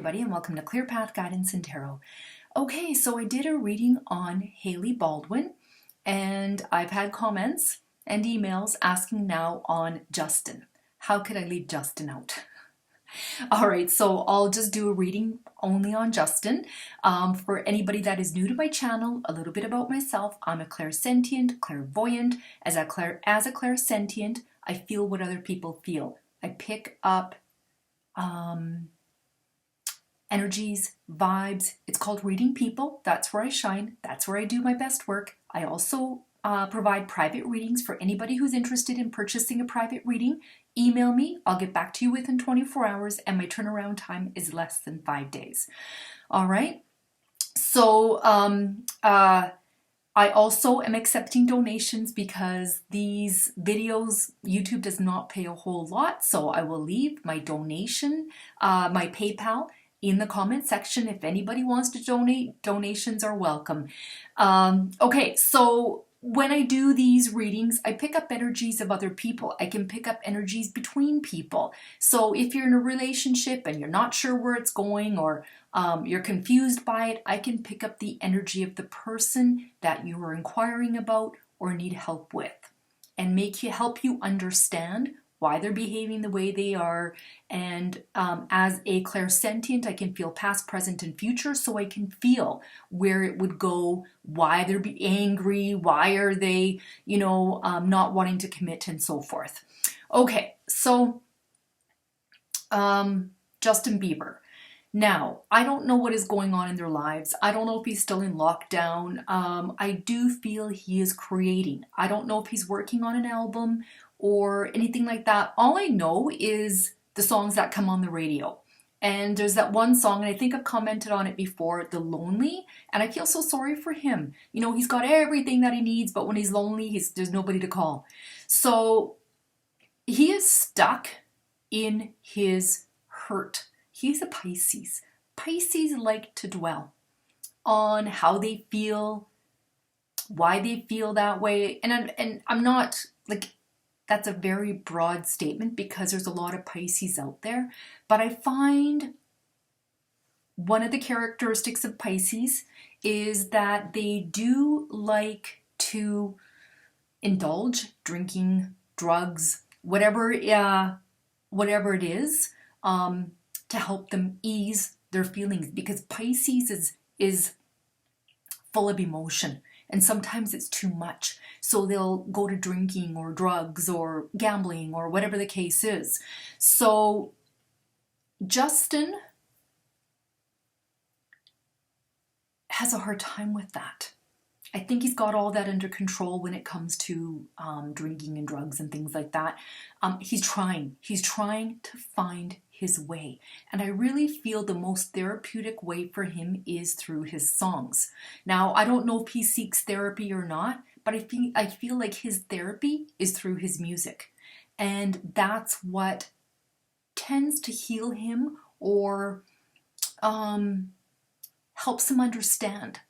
everybody, and welcome to Clear Path Guidance and Tarot. Okay, so I did a reading on Hailey Baldwin, and I've had comments and emails asking now on Justin. How could I leave Justin out? All right, so I'll just do a reading only on Justin. For anybody that is new to my channel, a little bit about myself. I'm a clairsentient, clairvoyant. As a clairsentient, I feel what other people feel. I pick up energies, vibes. It's called reading people. That's where I shine. That's where I do my best work. I also provide private readings for anybody who's interested in purchasing a private reading. Email me. I'll get back to you within 24 hours, and my turnaround time is less than 5 days. All right. So I also am accepting donations because these videos, YouTube does not pay a whole lot. So I will leave my donation, my PayPal, in the comment section. If anybody wants to donate, donations are welcome. Okay, so when I do these readings, I pick up energies of other people. I can pick up energies between people. So if you're in a relationship and you're not sure where it's going, or you're confused by it, I can pick up the energy of the person that you are inquiring about or need help with, and help you understand why they're behaving the way they are. And as a clairsentient, I can feel past, present, and future, so I can feel where it would go, why they're angry, why are they, not wanting to commit, and so forth. Okay, so Justin Bieber. Now, I don't know what is going on in their lives. I don't know if he's still in lockdown. I do feel he is creating. I don't know if he's working on an album or anything like that. All I know is the songs that come on the radio. And there's that one song, and I think I've commented on it before, The Lonely, and I feel so sorry for him. He's got everything that he needs, but when he's lonely, there's nobody to call. So he is stuck in his hurt. He's a Pisces. Pisces like to dwell on how they feel, why they feel that way. And I'm not like, that's a very broad statement because there's a lot of Pisces out there. But I find one of the characteristics of Pisces is that they do like to indulge, drinking, drugs, whatever it is, to help them ease their feelings, because Pisces is full of emotion, and sometimes it's too much. So they'll go to drinking or drugs or gambling or whatever the case is. So Justin has a hard time with that. I think he's got all that under control when it comes to drinking and drugs and things like that. He's trying to find his way. And I really feel the most therapeutic way for him is through his songs. Now, I don't know if he seeks therapy or not, but I feel like his therapy is through his music. And that's what tends to heal him or helps him understand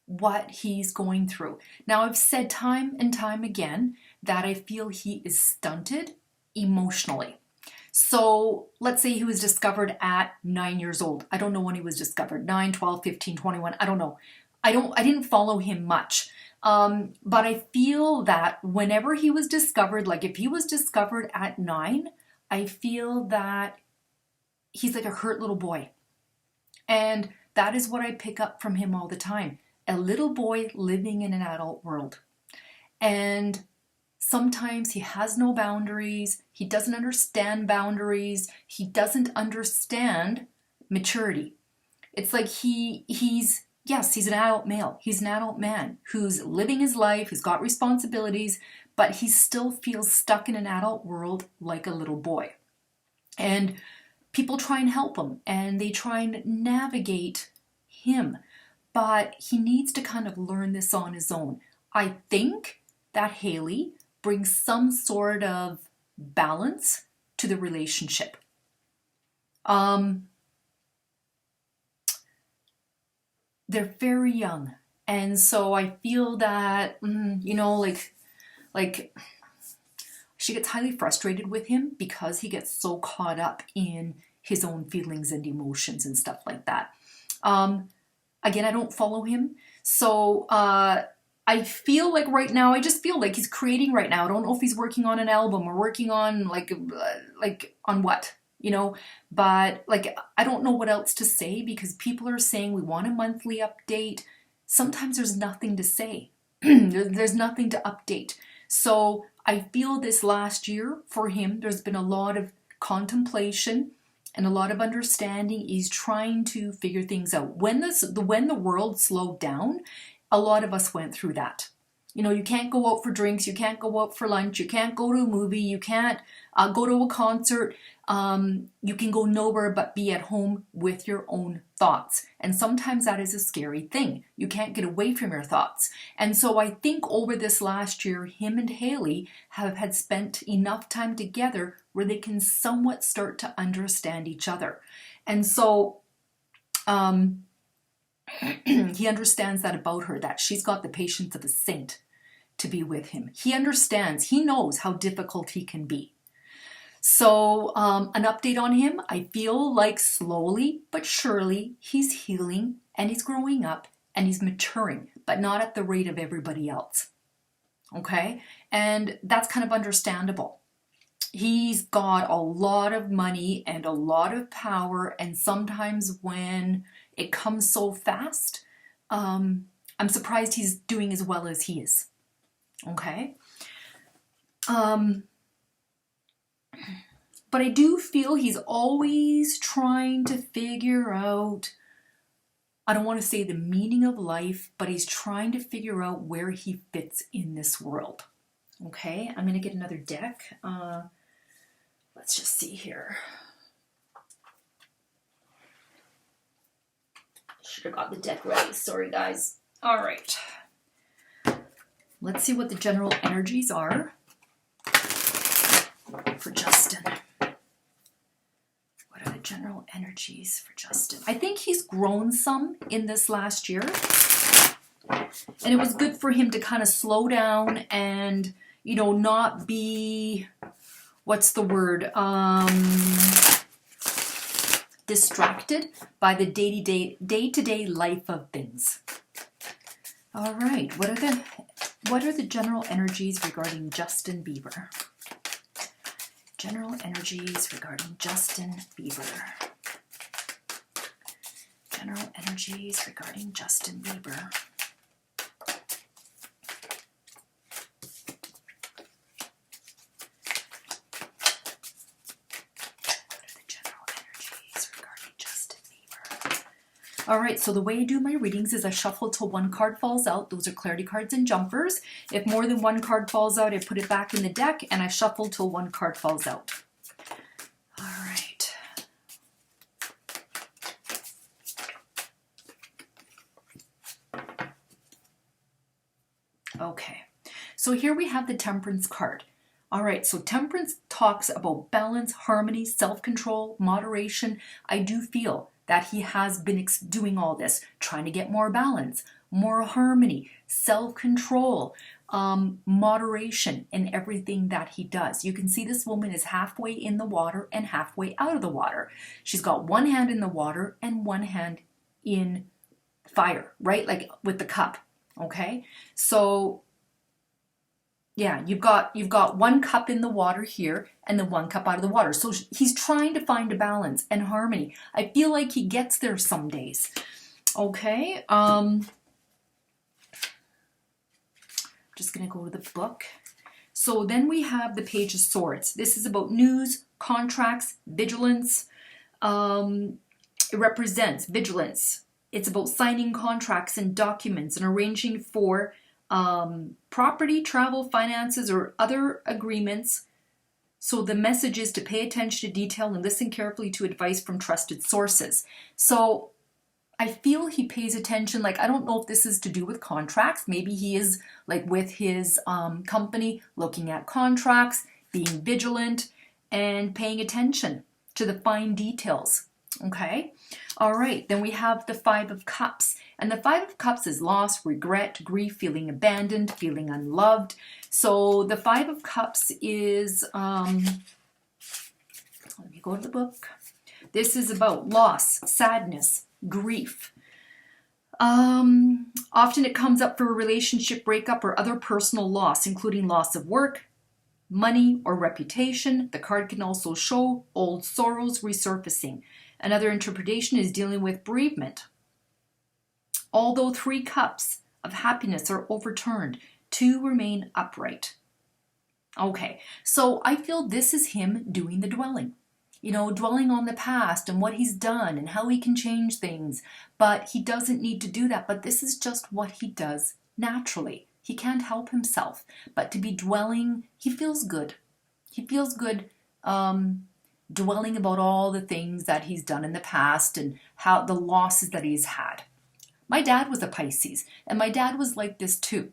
what he's going through. Now, I've said time and time again that I feel he is stunted emotionally. So let's say he was discovered at 9 years old. I don't know when he was discovered, 9, 12, 15, 21. I don't know. I didn't follow him much. But I feel that whenever he was discovered, like if he was discovered at 9, I feel that he's like a hurt little boy. And that is what I pick up from him all the time. A little boy living in an adult world. And sometimes he has no boundaries. He doesn't understand boundaries. He doesn't understand maturity. It's like he's an adult male. He's an adult man who's living his life, who's got responsibilities, but he still feels stuck in an adult world like a little boy. And people try and help him, and they try and navigate him. But he needs to kind of learn this on his own. I think that Hailey brings some sort of balance to the relationship. They're very young. And so I feel that, like she gets highly frustrated with him because he gets so caught up in his own feelings and emotions and stuff like that. Again, I don't follow him. So I feel like right now, I just feel like he's creating right now. I don't know if he's working on an album or working on like on what, you know, but like, I don't know what else to say because people are saying we want a monthly update. Sometimes there's nothing to say. There's nothing to update. So I feel this last year for him, there's been a lot of contemplation and a lot of understanding. He's trying to figure things out. When the world slowed down, a lot of us went through that. You know, you can't go out for drinks, you can't go out for lunch, you can't go to a movie, you can't go to a concert. You can go nowhere but be at home with your own thoughts. And sometimes that is a scary thing. You can't get away from your thoughts. And so I think over this last year, him and Haley have had spent enough time together where they can somewhat start to understand each other. And so he understands that about her, that she's got the patience of a saint to be with him. He understands, he knows how difficult he can be. So an update on him, I feel like slowly but surely he's healing and he's growing up and he's maturing, but not at the rate of everybody else. Okay? And that's kind of understandable. He's got a lot of money and a lot of power, and sometimes when it comes so fast, I'm surprised he's doing as well as he is. Okay? But I do feel he's always trying to figure out, I don't want to say the meaning of life, but he's trying to figure out where he fits in this world. Okay, I'm going to get another deck. Let's just see here. Should have got the deck ready. Sorry, guys. All right. Let's see what the general energies are for Justin. What are the general energies for Justin? I think he's grown some in this last year. And it was good for him to kind of slow down and, you know, not be, what's the word? Distracted by the day-to-day life of things. All right, what are the general energies regarding Justin Bieber? General energies regarding Justin Bieber. General energies regarding Justin Bieber. All right, so the way I do my readings is I shuffle till one card falls out. Those are clarity cards and jumpers. If more than one card falls out, I put it back in the deck and I shuffle till one card falls out. All right. Okay, so here we have the Temperance card. All right, so Temperance talks about balance, harmony, self-control, moderation. I do feel that he has been doing all this, trying to get more balance, more harmony, self-control, moderation in everything that he does. You can see this woman is halfway in the water and halfway out of the water. She's got one hand in the water and one hand in fire, right? Like with the cup, okay? So yeah, you've got one cup in the water here and then one cup out of the water. So he's trying to find a balance and harmony. I feel like he gets there some days. Okay. Just going to go to the book. So then we have the Page of Swords. This is about news, contracts, vigilance. It represents vigilance. It's about signing contracts and documents and arranging for property, travel, finances, or other agreements. So the message is to pay attention to detail and listen carefully to advice from trusted sources. So I feel he pays attention. Like, I don't know if this is to do with contracts. Maybe he is like with his company looking at contracts, being vigilant, and paying attention to the fine details. Okay. All right. Then we have the Five of Cups. And the Five of Cups is loss, regret, grief, feeling abandoned, feeling unloved. So the Five of Cups is, let me go to the book. This is about loss, sadness, grief. Often it comes up for a relationship breakup or other personal loss, including loss of work, money, or reputation. The card can also show old sorrows resurfacing. Another interpretation is dealing with bereavement. Although 3 cups of happiness are overturned, 2 remain upright. Okay, so I feel this is him doing the dwelling. You know, dwelling on the past and what he's done and how he can change things. But he doesn't need to do that. But this is just what he does naturally. He can't help himself. But to be dwelling, he feels good. He feels good dwelling about all the things that he's done in the past and how the losses that he's had. My dad was a Pisces, and my dad was like this too.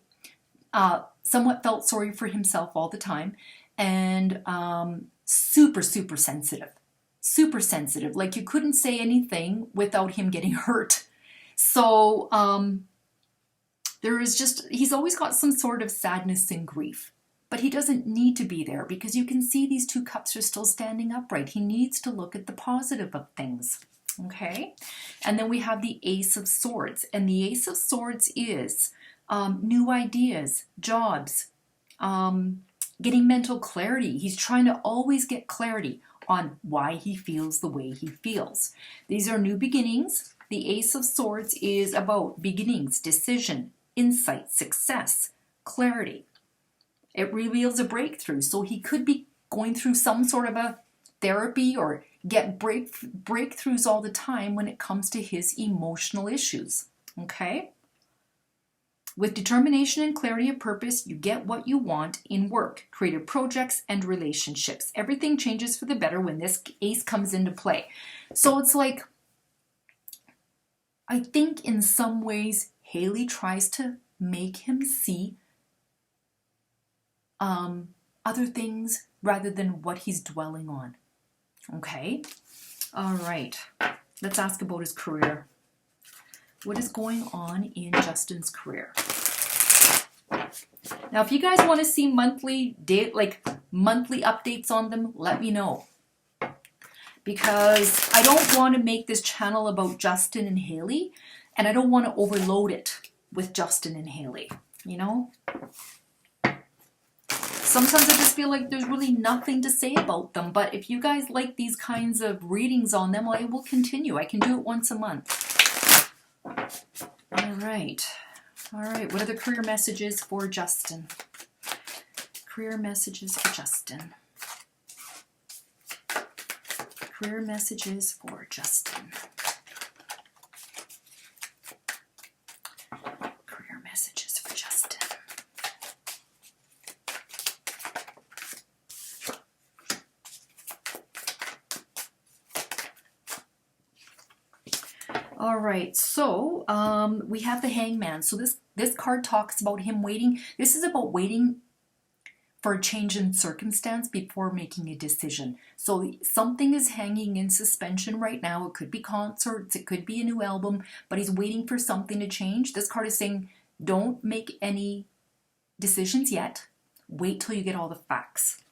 Somewhat felt sorry for himself all the time, and super sensitive. Super sensitive. Like you couldn't say anything without him getting hurt. So there is just, he's always got some sort of sadness and grief. But he doesn't need to be there because you can see these 2 cups are still standing upright. He needs to look at the positive of things. Okay? And then we have the Ace of Swords. And the Ace of Swords is new ideas, jobs, getting mental clarity. He's trying to always get clarity on why he feels the way he feels. These are new beginnings. The Ace of Swords is about beginnings, decision, insight, success, clarity. It reveals a breakthrough. So he could be going through some sort of a therapy or get breakthroughs all the time when it comes to his emotional issues. Okay? With determination and clarity of purpose, you get what you want in work, creative projects, and relationships. Everything changes for the better when this ace comes into play. So it's like, I think in some ways, Haley tries to make him see other things rather than what he's dwelling on. Okay? All right. Let's ask about his career. What is going on in Justin's career? Now, if you guys want to see monthly updates on them, let me know. Because I don't want to make this channel about Justin and Haley, and I don't want to overload it with Justin and Haley, you know? Sometimes I just feel like there's really nothing to say about them, but if you guys like these kinds of readings on them, I will continue. I can do it once a month. All right. All right. What are the career messages for Justin? Career messages for Justin. Career messages for Justin. Career messages for Justin. All right, so we have the Hangman. So this card talks about him waiting. This is about waiting for a change in circumstance before making a decision. So something is hanging in suspension right now. It could be concerts, it could be a new album, but he's waiting for something to change. This card is saying, don't make any decisions yet. Wait till you get all the facts.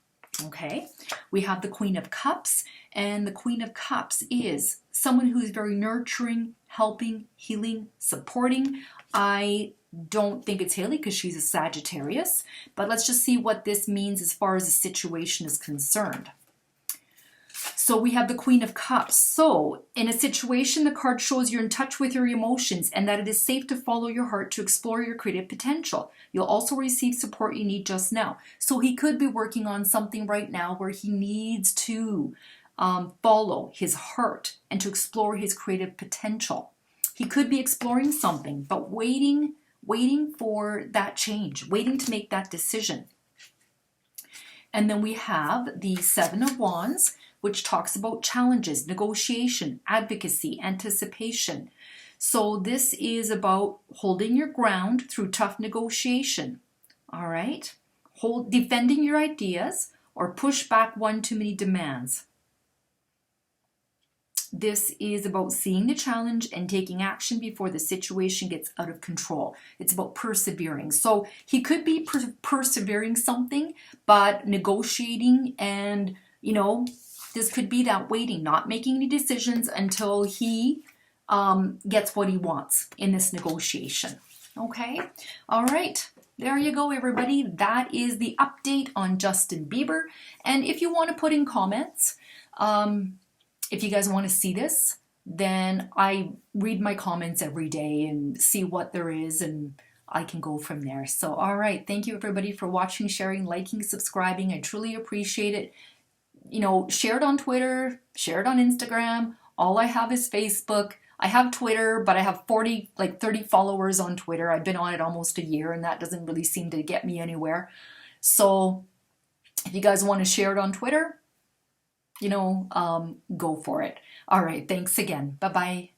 Okay, we have the Queen of Cups, and the Queen of Cups is someone who is very nurturing, helping, healing, supporting. I don't think it's Haley because she's a Sagittarius, but let's just see what this means as far as the situation is concerned. So we have the Queen of Cups. So in a situation, the card shows you're in touch with your emotions and that it is safe to follow your heart to explore your creative potential. You'll also receive support you need just now. So he could be working on something right now where he needs to follow his heart and to explore his creative potential. He could be exploring something, but waiting for that change, waiting to make that decision. And then we have the Seven of Wands, which talks about challenges, negotiation, advocacy, anticipation. So this is about holding your ground through tough negotiation. All right? Defending your ideas or push back one too many demands. This is about seeing the challenge and taking action before the situation gets out of control. It's about persevering. So he could be persevering something, but negotiating and, you know, This could be that waiting, not making any decisions until he gets what he wants in this negotiation. Okay? All right. There you go, everybody. That is the update on Justin Bieber. And if you want to put in comments, if you guys want to see this, then I read my comments every day and see what there is, and I can go from there. So, all right. Thank you, everybody, for watching, sharing, liking, subscribing. I truly appreciate it. You know, share it on Twitter, share it on Instagram. All I have is Facebook. I have Twitter, but I have 30 followers on Twitter. I've been on it almost a year, and that doesn't really seem to get me anywhere. So if you guys want to share it on Twitter, you know, go for it. All right. Thanks again. Bye-bye.